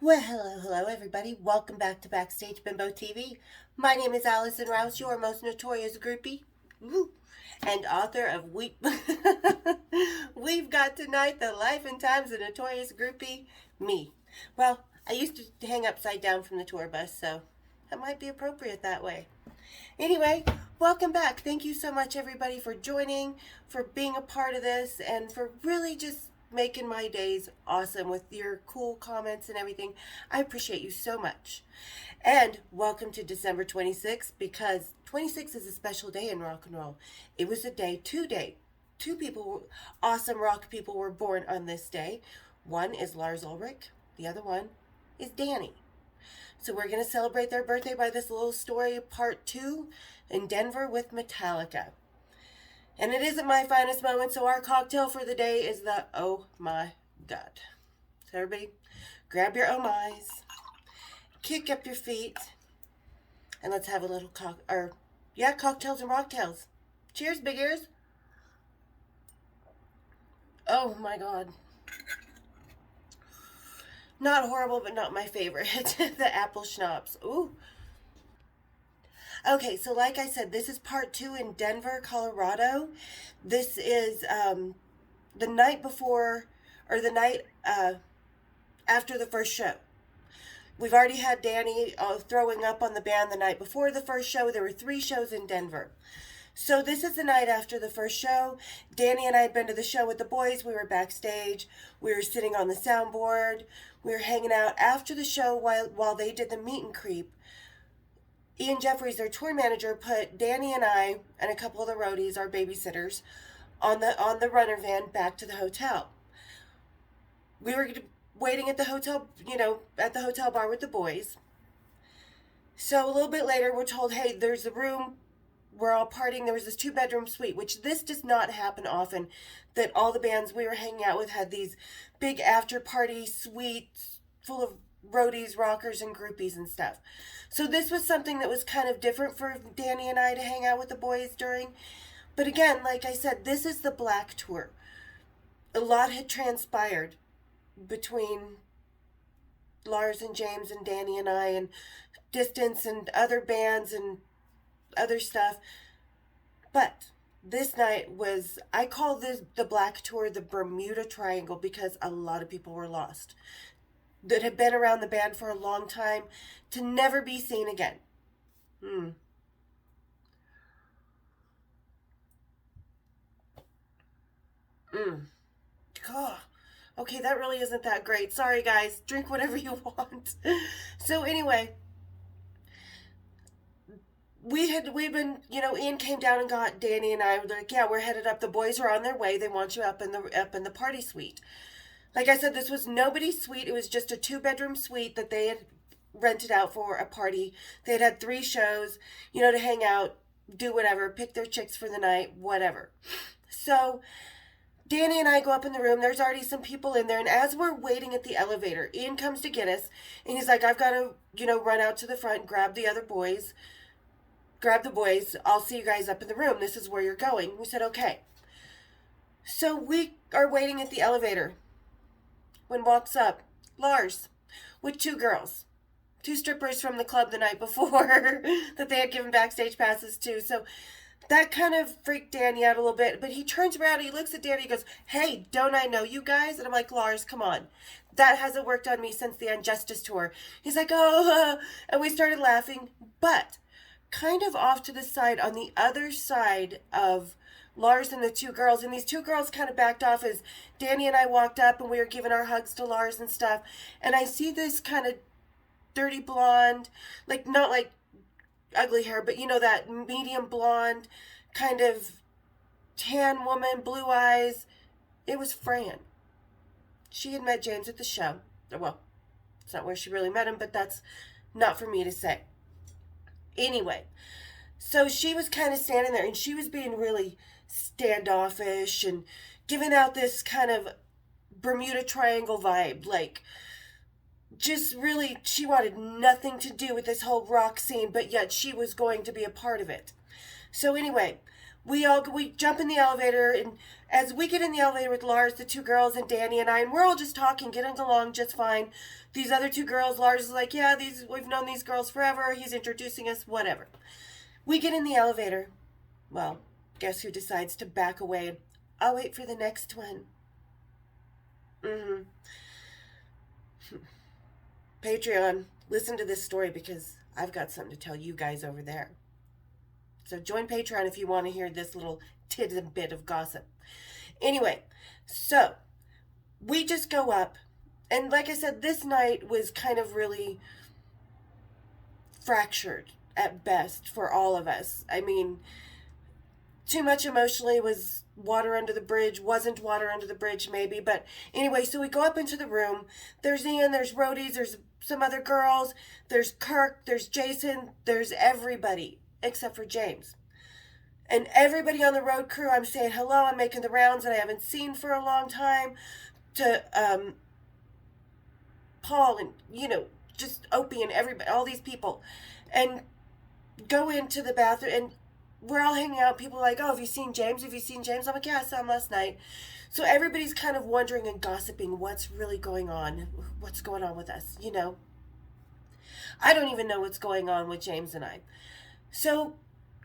Well, hello, everybody. Welcome back to Backstage Bimbo TV. My name is Allison Rouse, your most notorious groupie. Woo. And author of We've got tonight the life and times of notorious groupie, me. Well, I used to hang upside down from the tour bus, so that might be appropriate that way. Anyway, welcome back. Thank you so much, everybody, for joining, for being a part of this, and for really just making my days awesome with your cool comments and everything. I appreciate you so much. And welcome to December 26th, because 26 is a special day in rock and roll. It was a day, two people, awesome rock people were born on this day. One is Lars Ulrich, the other one is Danny. So we're going to celebrate their birthday by this little story, part 2, in Denver with Metallica. And it isn't my finest moment, so our cocktail for the day is the Oh My God. So everybody, grab your oh my's, kick up your feet, and let's have a little cocktails and rocktails. Cheers, big ears. Oh my God. Not horrible, but not my favorite. The apple schnapps. Ooh. Okay, so like I said, this is part 2 in Denver, Colorado. This is the night before, or the night after the first show. We've already had Danny throwing up on the band the night before the first show. There were 3 shows in Denver. So this is the night after the first show. Danny and I had been to the show with the boys. We were backstage. We were sitting on the soundboard. We were hanging out after the show while they did the meet and creep. Ian Jeffries, their tour manager, put Danny and I and a couple of the roadies, our babysitters, on the runner van back to the hotel. We were waiting at the hotel, at the hotel bar with the boys. So a little bit later, we're told, hey, there's a room. We're all partying. There was this 2-bedroom suite, which this does not happen often, that all the bands we were hanging out with had these big after-party suites full of roadies, rockers, and groupies and stuff. So this was something that was kind of different for Danny and I to hang out with the boys during. But again, like I said, this is the Black Tour. A lot had transpired between Lars and James and Danny and I, and Distance and other bands and other stuff. But this night was, I call this the Black Tour the Bermuda Triangle, because a lot of people were lost that had been around the band for a long time to never be seen again. God. Okay, that really isn't that great. Sorry, guys. Drink whatever you want. So anyway, we've been, Ian came down and got Danny and I. Were like, yeah, we're headed up. The boys are on their way. They want you up in the party suite. Like I said, this was nobody's suite. It was just a 2-bedroom suite that they had rented out for a party. They had 3 shows, to hang out, do whatever, pick their chicks for the night, whatever. So Danny and I go up in the room. There's already some people in there. And as we're waiting at the elevator, Ian comes to get us. And he's like, I've got to, run out to the front, grab the boys. I'll see you guys up in the room. This is where you're going. We said, okay. So we are waiting at the elevator. When walks up Lars with 2 girls, 2 strippers from the club the night before that they had given backstage passes to. So that kind of freaked Danny out a little bit. But he turns around, he looks at Danny, he goes, hey, don't I know you guys? And I'm like, Lars, come on. That hasn't worked on me since the Injustice tour. He's like, oh, and we started laughing. But kind of off to the side, on the other side of Lars and the 2 girls, and these 2 girls kind of backed off as Danny and I walked up, and we were giving our hugs to Lars and stuff. And I see this kind of dirty blonde, like not like ugly hair, but that medium blonde, kind of tan woman, blue eyes. It was Fran. She had met James at the show. Well, it's not where she really met him, but that's not for me to say. Anyway, so she was kind of standing there, and she was being really standoffish and giving out this kind of Bermuda Triangle vibe, like just really, she wanted nothing to do with this whole rock scene, but yet she was going to be a part of it. So anyway, we jump in the elevator, and as we get in the elevator with Lars, the two girls, and Danny and I, and we're all just talking, getting along just fine. These other two girls, Lars is like, yeah, we've known these girls forever. He's introducing us, whatever. We get in the elevator. Well, guess who decides to back away? I'll wait for the next one. Mm-hmm. Patreon, listen to this story because I've got something to tell you guys over there. So join Patreon if you want to hear this little tidbit of gossip. Anyway, so we just go up. And like I said, this night was kind of really fractured at best for all of us. I mean, too much emotionally was water under the bridge, wasn't water under the bridge maybe. But anyway, so we go up into the room. There's Ian, there's Rhodey, there's some other girls, there's Kirk, there's Jason, there's everybody except for James. And everybody on the road crew, I'm saying hello, I'm making the rounds that I haven't seen for a long time, to Paul and, just Opie and everybody, all these people. And go into the bathroom, and we're all hanging out. People are like, oh, have you seen James? Have you seen James? I'm like, yeah, I saw him last night. So everybody's kind of wondering and gossiping what's really going on. What's going on with us, I don't even know what's going on with James and I. So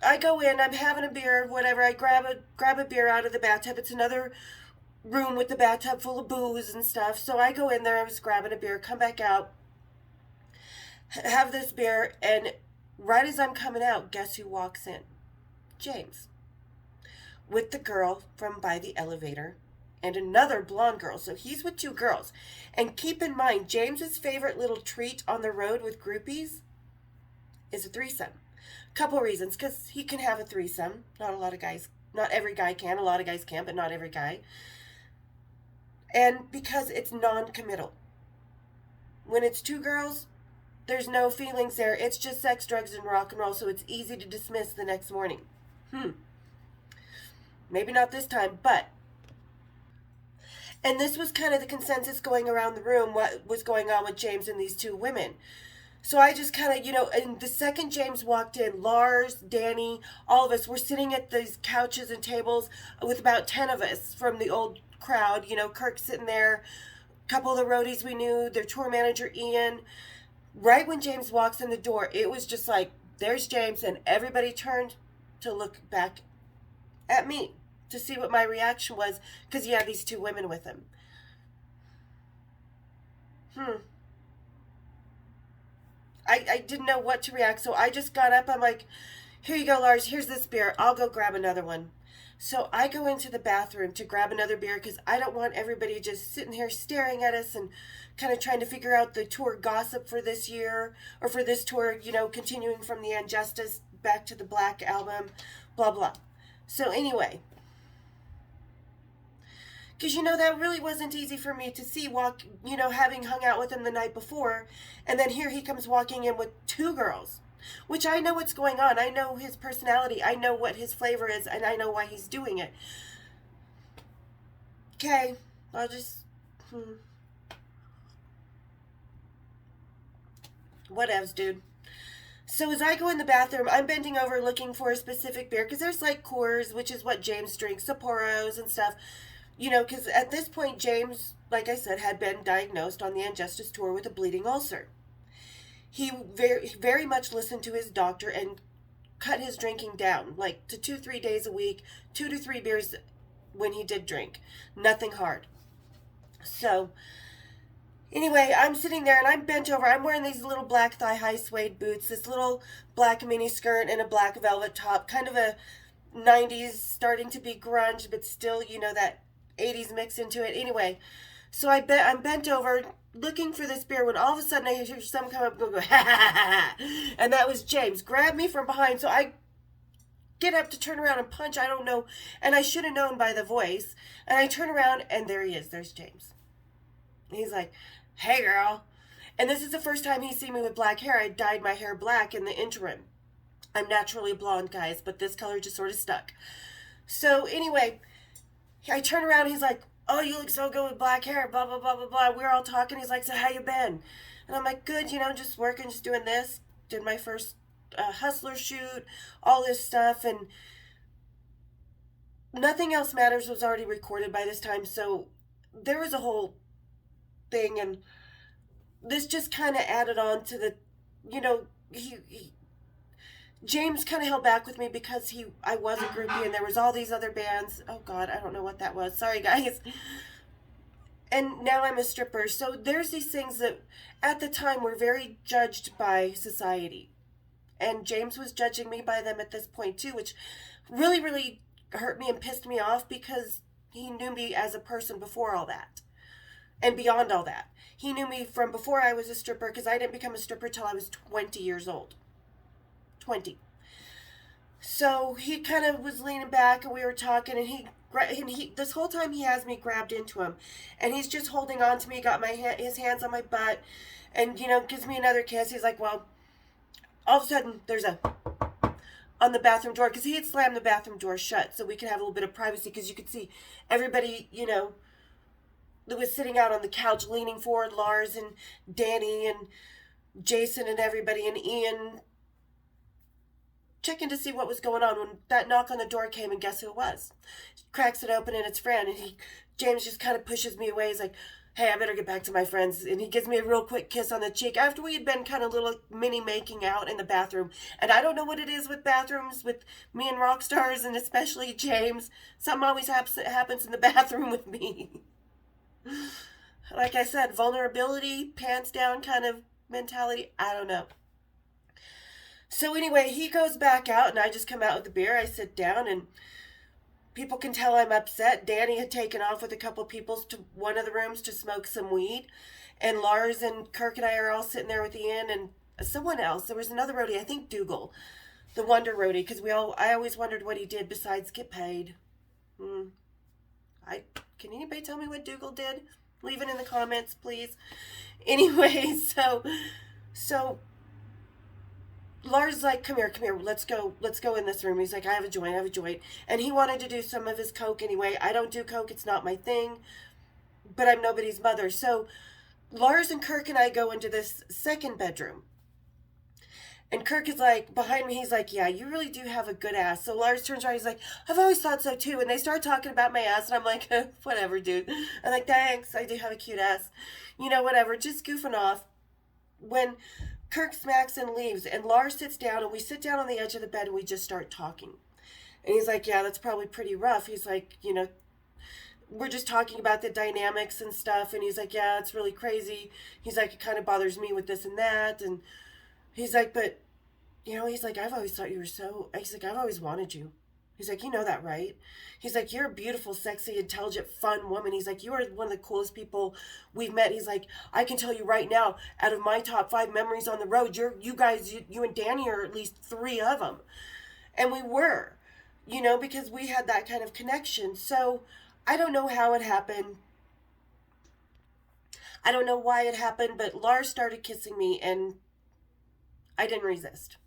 I go in, I'm having a beer, whatever. I grab a beer out of the bathtub. It's another room with the bathtub full of booze and stuff. So I go in there, I was grabbing a beer, come back out, have this beer, and right as I'm coming out, guess who walks in? James. With the girl from by the elevator and another blonde girl. So he's with two girls. And keep in mind, James's favorite little treat on the road with groupies is a threesome. Couple reasons, because he can have a threesome. Not every guy can. A lot of guys can, but not every guy. And because it's non-committal. When it's two girls, there's no feelings there. It's just sex, drugs, and rock and roll, so it's easy to dismiss the next morning. Maybe not this time, but. And this was kind of the consensus going around the room, what was going on with James and these two women. So I just kind of, and the second James walked in, Lars, Danny, all of us were sitting at these couches and tables with about 10 of us from the old crowd. Kirk sitting there, a couple of the roadies we knew, their tour manager, Ian. Right when James walks in the door, it was just like, there's James, and everybody turned to look back at me to see what my reaction was, because he had these two women with him. I didn't know what to react, so I just got up. I'm like, here you go, Lars, here's this beer. I'll go grab another one. So I go into the bathroom to grab another beer because I don't want everybody just sitting here staring at us and kind of trying to figure out the tour gossip for this year, or for this tour, continuing from the Injustice back to the Black album, blah, blah. So anyway, because, that really wasn't easy for me to see, having hung out with him the night before, and then here he comes walking in with two girls, which I know what's going on. I know his personality. I know what his flavor is, and I know why he's doing it. Okay, I'll just, whatevs, dude. So as I go in the bathroom, I'm bending over looking for a specific beer, because there's like Coors, which is what James drinks, Sapporos and stuff. Because at this point, James, like I said, had been diagnosed on the Injustice tour with a bleeding ulcer. He very, very much listened to his doctor and cut his drinking down, like to 2-3 days a week, 2 to 3 beers when he did drink. Nothing hard. So, anyway, I'm sitting there and I'm bent over. I'm wearing these little black thigh-high suede boots, this little black mini skirt and a black velvet top, kind of a 90s, starting to be grunge, but still, that 80s mix into it. Anyway, so I'm bent over looking for this beer when all of a sudden I hear someone come up and go, ha ha ha ha. And that was James. Grabbed me from behind. So I get up to turn around and punch. I don't know. And I should have known by the voice. And I turn around and there he is. There's James. And he's like, hey girl. And this is the first time he's seen me with black hair. I dyed my hair black in the interim. I'm naturally blonde, guys, but this color just sort of stuck. So anyway, I turn around and he's like, oh, you look so good with black hair, blah, blah, blah, blah, blah. We're all talking. He's like, so how you been? And I'm like, good, just working, just doing this. Did my first Hustler shoot, all this stuff. And Nothing Else Matters was already recorded by this time, so there was a whole thing, and this just kind of added on to the, you know, James kind of held back with me because I was a groupie and there was all these other bands. Oh God, I don't know what that was. Sorry guys. And now I'm a stripper. So there's these things that at the time were very judged by society. And James was judging me by them at this point too, which really, really hurt me and pissed me off because he knew me as a person before all that and beyond all that. He knew me from before I was a stripper because I didn't become a stripper till I was 20 years old. 20. So he kind of was leaning back and we were talking, and he this whole time he has me grabbed into him, and he's just holding on to me, got his hands on my butt, and gives me another kiss. He's like, well, all of a sudden there's a on the bathroom door, because he had slammed the bathroom door shut so we could have a little bit of privacy, because you could see everybody, that was sitting out on the couch leaning forward, Lars and Danny and Jason and everybody, and Ian checking to see what was going on when that knock on the door came, and guess who it was? He cracks it open and it's Fran, and James just kind of pushes me away. He's like, hey, I better get back to my friends, and he gives me a real quick kiss on the cheek after we had been kind of little mini making out in the bathroom. And I don't know what it is with bathrooms with me and rock stars, and especially James. Something always happens in the bathroom with me. Like I said, vulnerability, pants down kind of mentality, I don't know. So anyway, he goes back out, and I just come out with the beer. I sit down, and people can tell I'm upset. Danny had taken off with a couple people to one of the rooms to smoke some weed. And Lars and Kirk and I are all sitting there with Ian and someone else. There was another roadie, I think Dougal, the Wonder roadie, because I always wondered what he did besides get paid. Can anybody tell me what Dougal did? Leave it in the comments, please. Anyway, so Lars is like, come here, let's go in this room. He's like, I have a joint. And he wanted to do some of his coke anyway. I don't do coke, it's not my thing, but I'm nobody's mother. So Lars and Kirk and I go into this second bedroom. And Kirk is like, behind me, he's like, yeah, you really do have a good ass. So Lars turns around, he's like, I've always thought so too. And they start talking about my ass, and I'm like, whatever, dude. I'm like, thanks, I do have a cute ass. Whatever, just goofing off. When Kirk smacks and leaves, and Lars sits down, and we sit down on the edge of the bed, and we just start talking. And he's like, yeah, that's probably pretty rough. He's like, we're just talking about the dynamics and stuff, and he's like, yeah, it's really crazy. He's like, it kind of bothers me with this and that, and he's like, but, he's like, I've always thought you were he's like, I've always wanted you. He's like, you know that, right? He's like, you're a beautiful, sexy, intelligent, fun woman. He's like, you are one of the coolest people we've met. He's like, I can tell you right now, out of my top 5 memories on the road, you and Danny are at least 3 of them. And we were, because we had that kind of connection. So I don't know how it happened. I don't know why it happened, but Lars started kissing me, and I didn't resist.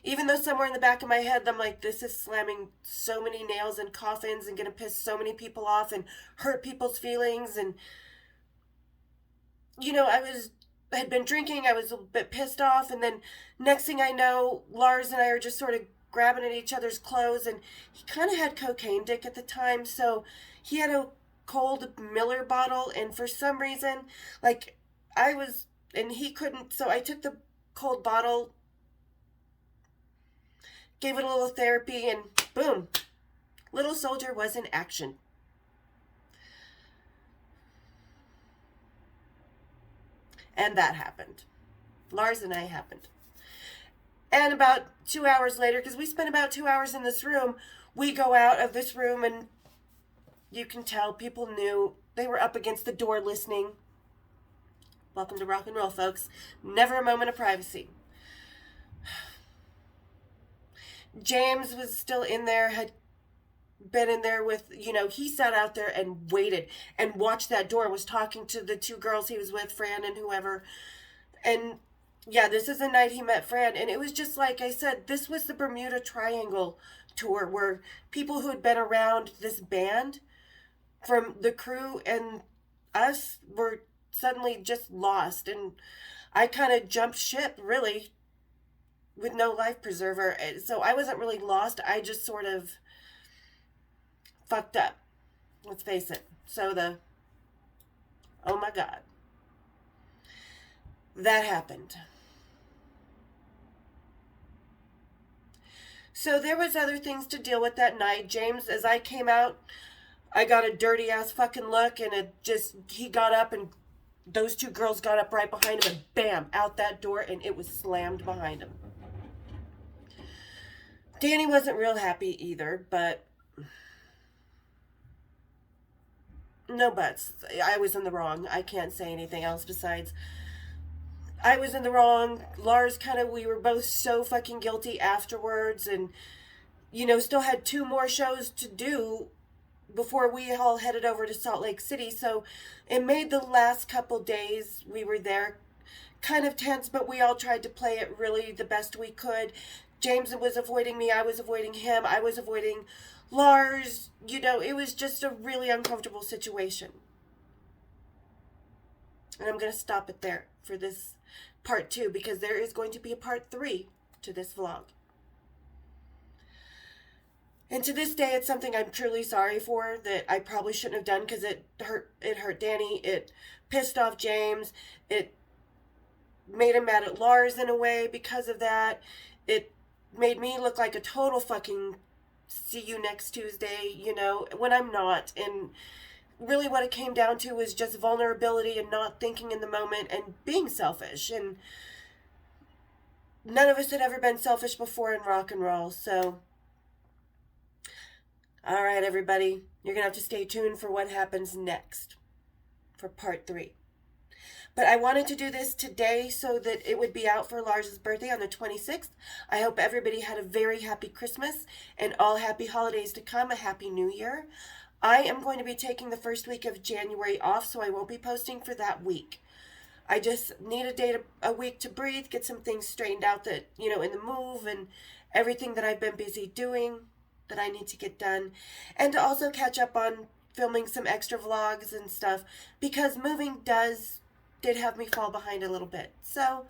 Even though somewhere in the back of my head, I'm like, this is slamming so many nails in coffins and going to piss so many people off and hurt people's feelings. And, I had been drinking. I was a bit pissed off. And then next thing I know, Lars and I are just sort of grabbing at each other's clothes. And he kind of had cocaine dick at the time. So he had a cold Miller bottle. And for some reason, and he couldn't. So I took the cold bottle, gave it a little therapy, and boom, little soldier was in action. And that happened. Lars and I happened. And about 2 hours later, because we spent about 2 hours in this room, we go out of this room, and you can tell people knew. They were up against the door listening. Welcome to rock and roll, folks. Never a moment of privacy. James was still in there, had been in there with, he sat out there and waited and watched that door, was talking to the 2 girls he was with, Fran and whoever. And yeah, this is the night he met Fran. And it was just like I said, this was the Bermuda Triangle tour, where people who had been around this band from the crew and us were suddenly just lost. And I kind of jumped ship, really. with no life preserver. So I wasn't really lost. I just sort of fucked up. Let's face it. Oh my God. That happened. So there was other things to deal with that night. James, as I came out, I got a dirty ass fucking look, and he got up, and those two girls got up right behind him, and bam, out that door, and it was slammed behind him. Danny wasn't real happy either, but no buts. I was in the wrong. I can't say anything else besides I was in the wrong. Lars we were both so fucking guilty afterwards, and, still had 2 more shows to do before we all headed over to Salt Lake City. So it made the last couple days we were there kind of tense, but we all tried to play it really the best we could. James was avoiding me. I was avoiding him. I was avoiding Lars. It was just a really uncomfortable situation. And I'm going to stop it there for this part 2, because there is going to be a part 3 to this vlog. And to this day, it's something I'm truly sorry for, that I probably shouldn't have done, because it hurt Danny. It pissed off James. It made him mad at Lars in a way because of that. It made me look like a total fucking see you next Tuesday, when I'm not. And really what it came down to was just vulnerability and not thinking in the moment and being selfish. And none of us had ever been selfish before in rock and roll. So, all right, everybody, you're going to have to stay tuned for what happens next for part 3. But I wanted to do this today so that it would be out for Lars's birthday on the 26th. I hope everybody had a very happy Christmas and all happy holidays to come, a happy new year. I am going to be taking the first week of January off, so I won't be posting for that week. I just need a week to breathe, get some things straightened out that, in the move and everything that I've been busy doing that I need to get done. And to also catch up on filming some extra vlogs and stuff, because moving did have me fall behind a little bit. So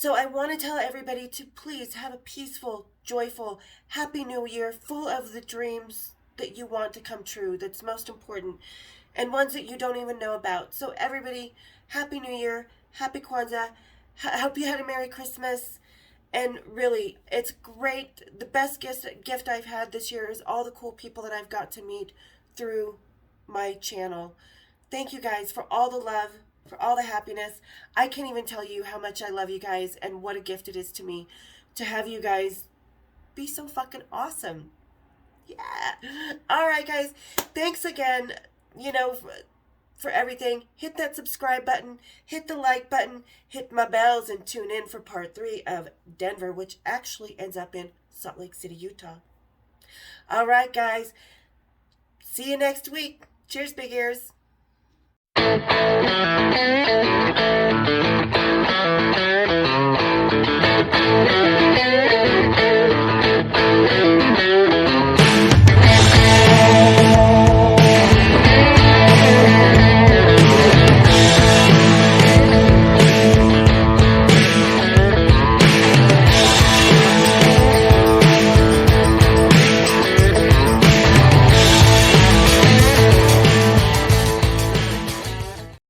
I want to tell everybody to please have a peaceful, joyful, happy new year, full of the dreams that you want to come true, that's most important, and ones that you don't even know about. So everybody, happy new year, happy Kwanzaa, hope you had a Merry Christmas, and really, it's great. The best gift I've had this year is all the cool people that I've got to meet through my channel. Thank you guys for all the love, for all the happiness. I can't even tell you how much I love you guys and what a gift it is to me to have you guys be so fucking awesome. Yeah. All right, guys. Thanks again, for everything. Hit that subscribe button. Hit the like button. Hit my bells and tune in for part 3 of Denver, which actually ends up in Salt Lake City, Utah. All right, guys. See you next week. Cheers, big ears. Thank you.